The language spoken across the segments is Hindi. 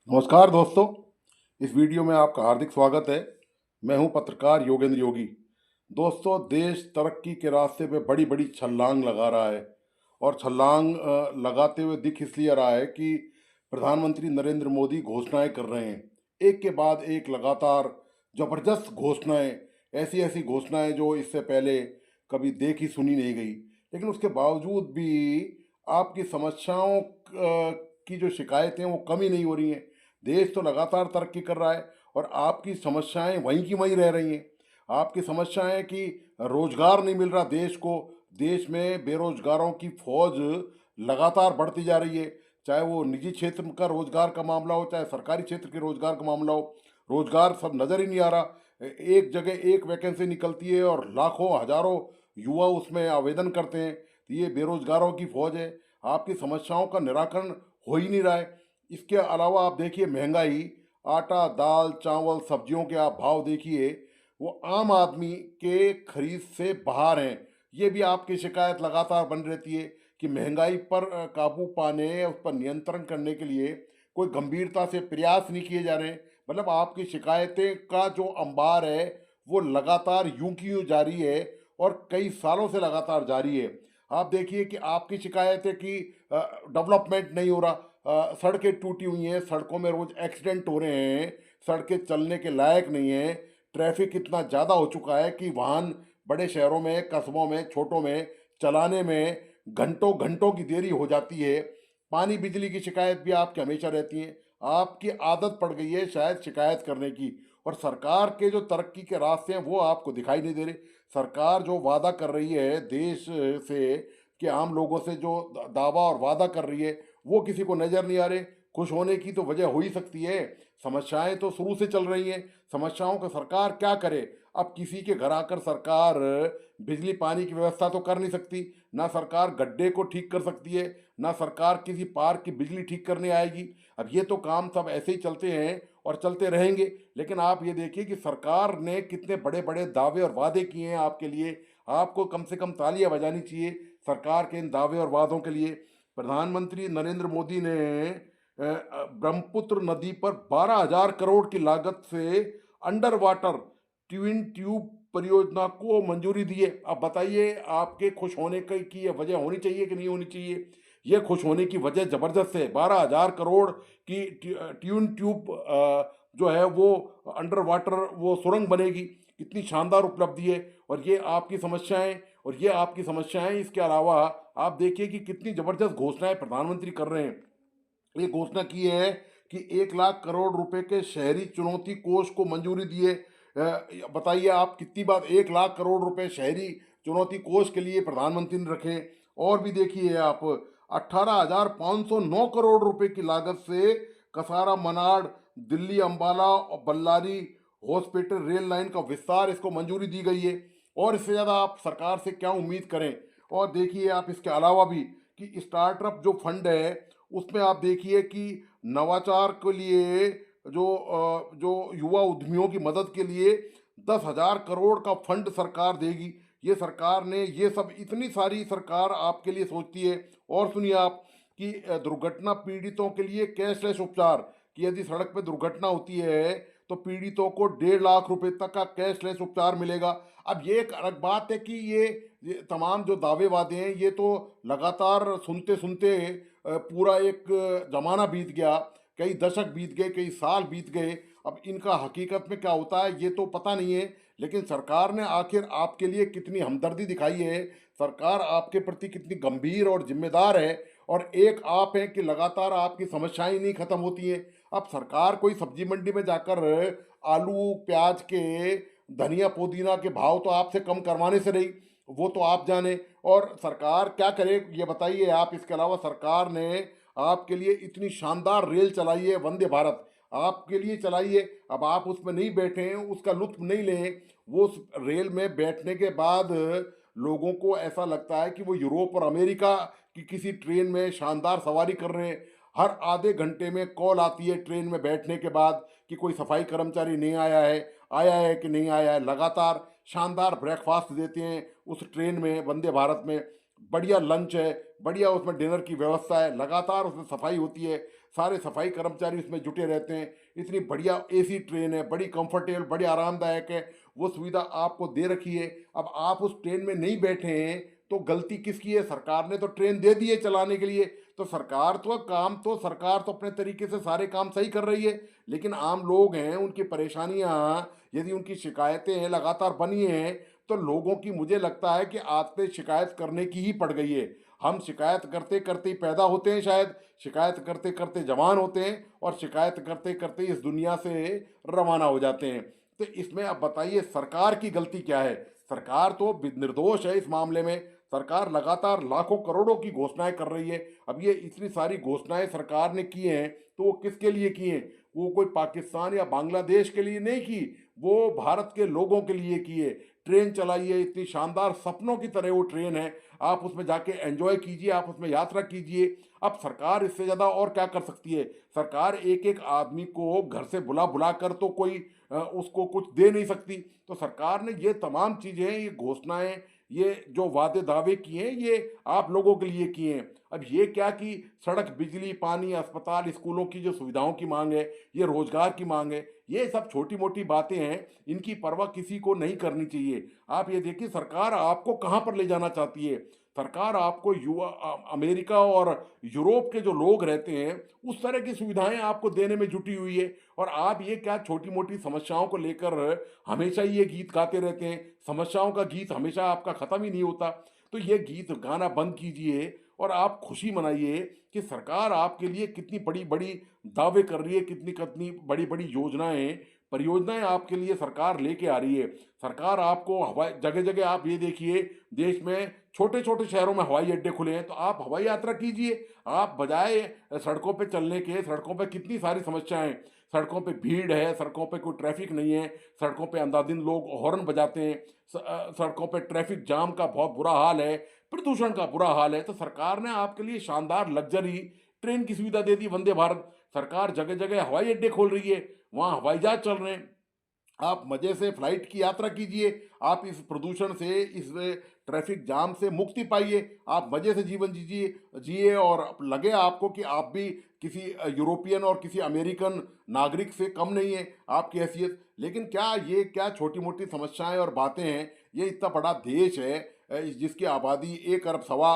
नमस्कार दोस्तों। इस वीडियो में आपका हार्दिक स्वागत है। मैं हूं पत्रकार योगेंद्र योगी। दोस्तों, देश तरक्की के रास्ते पे बड़ी बड़ी छलांग लगा रहा है और छलांग लगाते हुए दिख इसलिए रहा है कि प्रधानमंत्री नरेंद्र मोदी घोषणाएं कर रहे हैं, एक के बाद एक लगातार जबरदस्त घोषणाएं। ऐसी ऐसी घोषणाएं जो इससे पहले कभी देखी सुनी नहीं गई। लेकिन उसके बावजूद भी आपकी समस्याओं की जो शिकायतें वो कम ही नहीं हो रही हैं। देश तो लगातार तरक्की कर रहा है और आपकी समस्याएं वहीं की वहीं रह रही हैं। आपकी समस्या है कि रोजगार नहीं मिल रहा देश को। देश में बेरोजगारों की फौज लगातार बढ़ती जा रही है, चाहे वो निजी क्षेत्र का रोजगार का मामला हो, चाहे सरकारी क्षेत्र के रोजगार का मामला हो। रोजगार सब नजर ही नहीं आ रहा। एक जगह एक वैकेंसी निकलती है और लाखों हजारों युवा उसमें आवेदन करते हैं। तो ये बेरोजगारों की फौज है। आपकी समस्याओं का निराकरण हो ही नहीं रहा है। इसके अलावा आप देखिए महंगाई, आटा दाल चावल सब्जियों के आप भाव देखिए, वो आम आदमी के खरीद से बाहर हैं। ये भी आपकी शिकायत लगातार बन रहती है कि महंगाई पर काबू पाने, उस पर नियंत्रण करने के लिए कोई गंभीरता से प्रयास नहीं किए जा रहे हैं। मतलब आपकी शिकायतें का जो अंबार है वो लगातार यूं की यूं जारी है और कई सालों से लगातार जारी है। आप देखिए कि आपकी शिकायत है कि डेवलपमेंट नहीं हो रहा, सड़कें टूटी हुई हैं, सड़कों में रोज एक्सीडेंट हो रहे हैं, सड़कें चलने के लायक नहीं है। ट्रैफिक इतना ज़्यादा हो चुका है कि वाहन बड़े शहरों में, कस्बों में, छोटों में चलाने में घंटों घंटों की देरी हो जाती है। पानी बिजली की शिकायत भी आपकी हमेशा रहती है। आपकी आदत पड़ गई है शायद शिकायत करने की। और सरकार के जो तरक्की के रास्ते हैं वो आपको दिखाई नहीं दे रहे। सरकार जो वादा कर रही है देश से, कि आम लोगों से जो दावा और वादा कर रही है वो किसी को नज़र नहीं आ रहे। खुश होने की तो वजह हो ही सकती है। समस्याएं तो शुरू से चल रही हैं। समस्याओं का सरकार क्या करे? अब किसी के घर आकर सरकार बिजली पानी की व्यवस्था तो कर नहीं सकती। ना सरकार गड्ढे को ठीक कर सकती है, ना सरकार किसी पार्क की बिजली ठीक करने आएगी। अब ये तो काम सब ऐसे ही चलते हैं और चलते रहेंगे। लेकिन आप ये देखिए कि सरकार ने कितने बड़े बड़े दावे और वादे किए हैं आपके लिए। आपको कम से कम तालियां बजानी चाहिए सरकार के इन दावे और वादों के लिए। प्रधानमंत्री नरेंद्र मोदी ने ब्रह्मपुत्र नदी पर 12,000 करोड़ की लागत से अंडर वाटर ट्विन ट्यूब परियोजना को मंजूरी दी है। अब बताइए, आपके खुश होने की ये वजह होनी चाहिए कि नहीं होनी चाहिए? ये खुश होने की वजह जबरदस्त है। 12,000 करोड़ की ट्यून ट्यूब जो है वो अंडर वाटर वो सुरंग बनेगी। कितनी शानदार उपलब्धि है। और ये आपकी समस्याएं, इसके अलावा आप देखिए कि कितनी जबरदस्त घोषणाएं प्रधानमंत्री कर रहे हैं। ये घोषणा की है कि 1 लाख करोड़ रुपए के शहरी चुनौती कोष को मंजूरी दी है। बताइए आप कितनी बात, 1 लाख करोड़ रुपए शहरी चुनौती कोष के लिए प्रधानमंत्री ने रखे। और भी देखिए आप, 18,509 करोड़ रुपए की लागत से कसारा मनाड दिल्ली अंबाला और बल्लारी हॉस्पिटल रेल लाइन का विस्तार, इसको मंजूरी दी गई है। और इससे ज़्यादा आप सरकार से क्या उम्मीद करें? और देखिए आप इसके अलावा भी कि स्टार्टअप जो फंड है उसमें आप देखिए कि नवाचार के लिए जो युवा उद्यमियों की मदद के लिए 10,000 करोड़ का फंड सरकार देगी। ये सरकार ने ये सब, इतनी सारी सरकार आपके लिए सोचती है। और सुनिए आप कि दुर्घटना पीड़ितों के लिए कैशलेस उपचार, कि यदि सड़क पे दुर्घटना होती है तो पीड़ितों को 1.5 लाख रुपए तक का कैशलेस उपचार मिलेगा। अब ये एक अलग बात है कि ये तमाम जो दावे वादे हैं ये तो लगातार सुनते सुनते पूरा एक जमाना बीत गया, कई दशक बीत गए, कई साल बीत गए। अब इनका हकीकत में क्या होता है ये तो पता नहीं है। लेकिन सरकार ने आखिर आपके लिए कितनी हमदर्दी दिखाई है, सरकार आपके प्रति कितनी गंभीर और जिम्मेदार है। और एक आप हैं कि लगातार आपकी समस्याएं नहीं खत्म होती हैं। अब सरकार कोई सब्जी मंडी में जाकर आलू प्याज के, धनिया पुदीना के भाव तो आपसे कम करवाने से रही, वो तो आप जाने। और सरकार क्या करे ये बताइए आप। इसके अलावा सरकार ने आपके लिए इतनी शानदार रेल चलाई है, वंदे भारत आपके लिए चलाई है। अब आप उसमें नहीं बैठे हैं, उसका लुत्फ नहीं लें। वो उस रेल में बैठने के बाद लोगों को ऐसा लगता है कि वो यूरोप और अमेरिका की किसी ट्रेन में शानदार सवारी कर रहे हैं। हर आधे घंटे में कॉल आती है ट्रेन में बैठने के बाद कि कोई सफाई कर्मचारी नहीं आया है कि नहीं आया है। लगातार शानदार ब्रेकफास्ट देते हैं उस ट्रेन में, वंदे भारत में। बढ़िया लंच है, बढ़िया उसमें डिनर की व्यवस्था है, लगातार उसमें सफाई होती है। सारे सफाई कर्मचारी उसमें जुटे रहते हैं, इतनी बढ़िया एसी ट्रेन है, बड़ी कंफर्टेबल, बड़ी आरामदायक है, वो सुविधा आपको दे रखी है। अब आप उस ट्रेन में नहीं बैठे हैं तो गलती किसकी है? सरकार ने तो ट्रेन दे दी है चलाने के लिए, तो सरकार तो अपने तरीके से सारे काम सही कर रही है, लेकिन आम लोग हैं, उनकी परेशानियां, यदि उनकी शिकायतें हैं लगातार बनी हैं, तो लोगों की मुझे लगता है कि आदतें शिकायत करने की ही पड़ गई है। हम शिकायत करते करते ही पैदा होते हैं शायद, शिकायत करते करते जवान होते हैं और शिकायत करते करते इस दुनिया से रवाना हो जाते हैं। तो इसमें अब बताइए सरकार की गलती क्या है? सरकार तो निर्दोष है इस मामले में। सरकार लगातार लाखों करोड़ों की घोषणाएं कर रही है। अब ये इतनी सारी घोषणाएं सरकार ने की हैं तो वो किसके लिए की हैं? वो कोई पाकिस्तान या बांग्लादेश के लिए नहीं की, वो भारत के लोगों के लिए की है। ट्रेन चलाई है, इतनी शानदार, सपनों की तरह वो ट्रेन है, आप उसमें जाके एंजॉय कीजिए, आप उसमें यात्रा कीजिए। अब सरकार इससे ज़्यादा और क्या कर सकती है? सरकार एक एक आदमी को घर से बुला बुला कर तो कोई उसको कुछ दे नहीं सकती। तो सरकार ने ये तमाम चीज़ें, ये घोषणाएं, ये जो वादे दावे किए हैं, ये आप लोगों के लिए किए हैं। अब ये क्या कि सड़क, बिजली, पानी, अस्पताल, स्कूलों की जो सुविधाओं की मांग है, ये रोजगार की मांग है, ये सब छोटी मोटी बातें हैं, इनकी परवाह किसी को नहीं करनी चाहिए। आप ये देखिए सरकार आपको कहाँ पर ले जाना चाहती है। सरकार आपको अमेरिका और यूरोप के जो लोग रहते हैं उस तरह की सुविधाएं आपको देने में जुटी हुई है, और आप ये क्या छोटी मोटी समस्याओं को लेकर हमेशा ही ये गीत गाते रहते हैं। समस्याओं का गीत हमेशा आपका खत्म ही नहीं होता। तो ये गीत गाना बंद कीजिए और आप खुशी मनाइए कि सरकार आपके लिए कितनी बड़ी बड़ी दावे कर रही है, कितनी कितनी बड़ी बड़ी योजनाएं, परियोजनाएं आपके लिए सरकार लेके आ रही है। सरकार आपको हवाई, जगह जगह आप ये देखिए, देश में छोटे छोटे शहरों में हवाई अड्डे खुले हैं, तो आप हवाई यात्रा कीजिए। आप बजाय सड़कों पे चलने के, सड़कों पे कितनी सारी समस्याएं, सड़कों पे भीड़ है, सड़कों पे कोई ट्रैफिक नहीं है, सड़कों पे अंधाधुंध लोग हॉर्न बजाते हैं, सड़कों पे ट्रैफिक जाम का बहुत बुरा हाल है, प्रदूषण का बुरा हाल है। तो सरकार ने आपके लिए शानदार लग्जरी ट्रेन की सुविधा दे दी, वंदे भारत। सरकार जगह जगह हवाई अड्डे खोल रही है, वहाँ हवाई जहाज चल रहे हैं, आप मजे से फ्लाइट की यात्रा कीजिए। आप इस प्रदूषण से, इस ट्रैफिक जाम से मुक्ति पाइए, आप मजे से जीवन जीजिए जिए, और लगे आपको कि आप भी किसी यूरोपियन और किसी अमेरिकन नागरिक से कम नहीं है आपकी हैसियत। लेकिन क्या ये क्या छोटी मोटी समस्याएं और बातें हैं? ये इतना बड़ा देश है जिसकी आबादी 1 अरब, सवा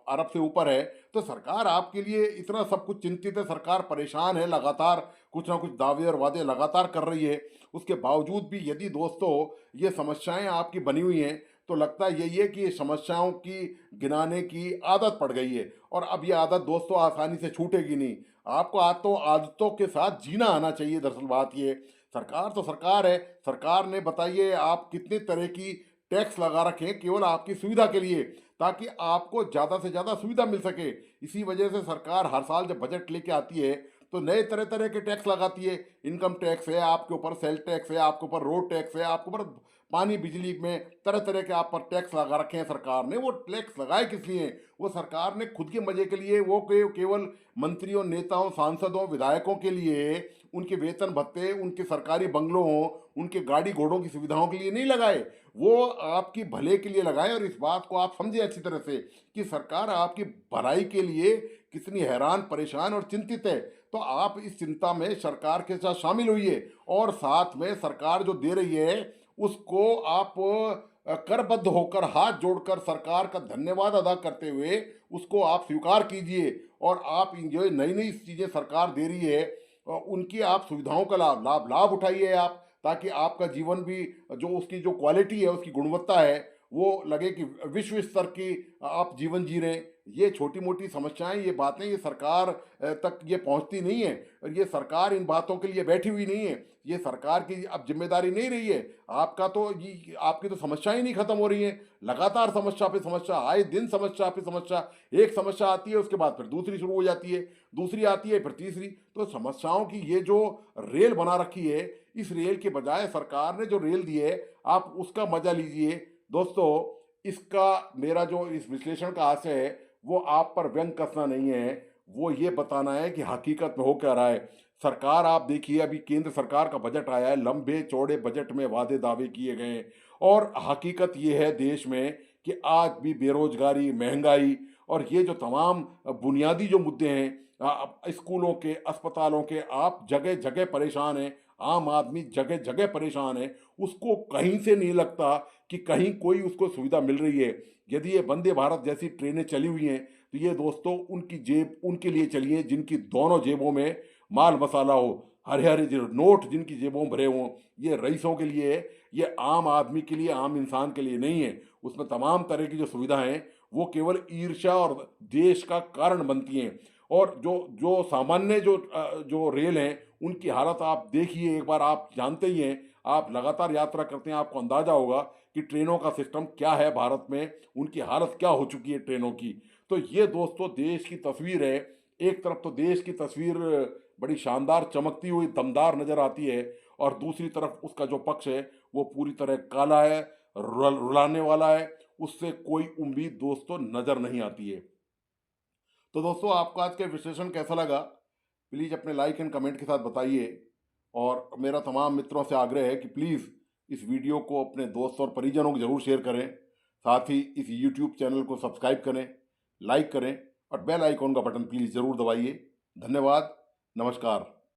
अरब से ऊपर है, तो सरकार आपके लिए इतना सब कुछ चिंतित है, सरकार परेशान है, लगातार कुछ ना कुछ दावे और वादे लगातार कर रही है। उसके बावजूद भी यदि दोस्तों ये समस्याएं आपकी बनी हुई हैं, तो लगता यही है कि ये समस्याओं की गिनाने की आदत पड़ गई है, और अब ये आदत दोस्तों आसानी से छूटेगी नहीं। आपको आदतों के साथ जीना आना चाहिए। दरअसल बात ये, सरकार तो सरकार है, सरकार ने बताइए आप कितने तरह की टैक्स लगा रखे हैं केवल आपकी सुविधा के लिए, ताकि आपको ज़्यादा से ज़्यादा सुविधा मिल सके। इसी वजह से सरकार हर साल जब बजट लेके आती है तो नए तरह तरह के टैक्स लगाती है। इनकम टैक्स है आपके ऊपर, सेल टैक्स है आपके ऊपर, रोड टैक्स है आपके ऊपर, पानी बिजली में तरह तरह के आप पर टैक्स लगा रखे हैं सरकार ने। वो टैक्स लगाए किस लिए? वो सरकार ने खुद के मजे के लिए, वो केवल मंत्रियों, नेताओं, सांसदों, विधायकों के लिए, उनके वेतन भत्ते, उनके सरकारी बंगलों, उनके गाड़ी घोड़ों की सुविधाओं के लिए नहीं लगाए, वो आपकी भले के लिए लगाए। और इस बात को आप समझे अच्छी तरह से कि सरकार आपकी भलाई के लिए कितनी हैरान, परेशान और चिंतित है। तो आप इस चिंता में सरकार के साथ शामिल होइए, और साथ में सरकार जो दे रही है उसको आप करबद्ध होकर, हाथ जोड़कर सरकार का धन्यवाद अदा करते हुए उसको आप स्वीकार कीजिए। और आप जो नई नई चीज़ें सरकार दे रही है उनकी आप सुविधाओं का लाभ लाभ लाभ उठाइए आप, ताकि आपका जीवन भी, जो उसकी जो क्वालिटी है, उसकी गुणवत्ता है, वो लगे कि विश्व स्तर की आप जीवन जी रहे हैं। ये छोटी मोटी समस्याएं, ये बातें, ये सरकार तक ये पहुंचती नहीं है, और ये सरकार इन बातों के लिए बैठी हुई नहीं है। ये सरकार की अब जिम्मेदारी नहीं रही है। आपका तो ये, आपकी तो समस्या ही नहीं खत्म हो रही है, लगातार समस्या पे समस्या, आए दिन समस्या पे समस्या। एक समस्या आती है उसके बाद फिर दूसरी शुरू हो जाती है, दूसरी आती है फिर तीसरी। तो समस्याओं की ये जो रेल बना रखी है, इस रेल के बजाय सरकार ने जो रेल दी है आप उसका मजा लीजिए। दोस्तों, इसका मेरा जो इस विश्लेषण का आशय है वो आप पर व्यंग कसना नहीं है, वो ये बताना है कि हकीकत में हो क्या रहा है। सरकार, आप देखिए अभी केंद्र सरकार का बजट आया है, लंबे चौड़े बजट में वादे दावे किए गए हैं, और हकीकत ये है देश में कि आज भी बेरोजगारी, महंगाई और ये जो तमाम बुनियादी जो मुद्दे हैं, स्कूलों के, अस्पतालों के, आप जगह जगह परेशान हैं, आम आदमी जगह जगह परेशान है। उसको कहीं से नहीं लगता कि कहीं कोई उसको सुविधा मिल रही है। यदि ये वंदे भारत जैसी ट्रेनें चली हुई हैं तो ये दोस्तों उनकी जेब उनके लिए चली है जिनकी दोनों जेबों में माल मसाला हो, हरे हरे जो नोट जिनकी जेबों में भरे हों। ये रईसों के लिए है, ये आम आदमी के लिए, आम इंसान के लिए नहीं है। उसमें तमाम तरह की जो सुविधाएं हैं वो केवल ईर्ष्या और देश का कारण बनती हैं। और जो जो सामान्य जो रेल हैं उनकी हालत आप देखिए एक बार, आप जानते ही हैं, आप लगातार यात्रा करते हैं, आपको अंदाजा होगा कि ट्रेनों का सिस्टम क्या है भारत में, उनकी हालत क्या हो चुकी है ट्रेनों की। तो ये दोस्तों देश की तस्वीर है। एक तरफ तो देश की तस्वीर बड़ी शानदार चमकती हुई दमदार नजर आती है, और दूसरी तरफ उसका जो पक्ष है वो पूरी तरह काला है, रुलाने वाला है। उससे कोई उम्मीद दोस्तों नजर नहीं आती है। तो दोस्तों आपको आज का विश्लेषण कैसा लगा, प्लीज़ अपने लाइक एंड कमेंट के साथ बताइए। और मेरा तमाम मित्रों से आग्रह है कि प्लीज़ इस वीडियो को अपने दोस्तों और परिजनों को ज़रूर शेयर करें। साथ ही इस यूट्यूब चैनल को सब्सक्राइब करें, लाइक करें और बेल आइकॉन का बटन प्लीज़ ज़रूर दबाइए। धन्यवाद। नमस्कार।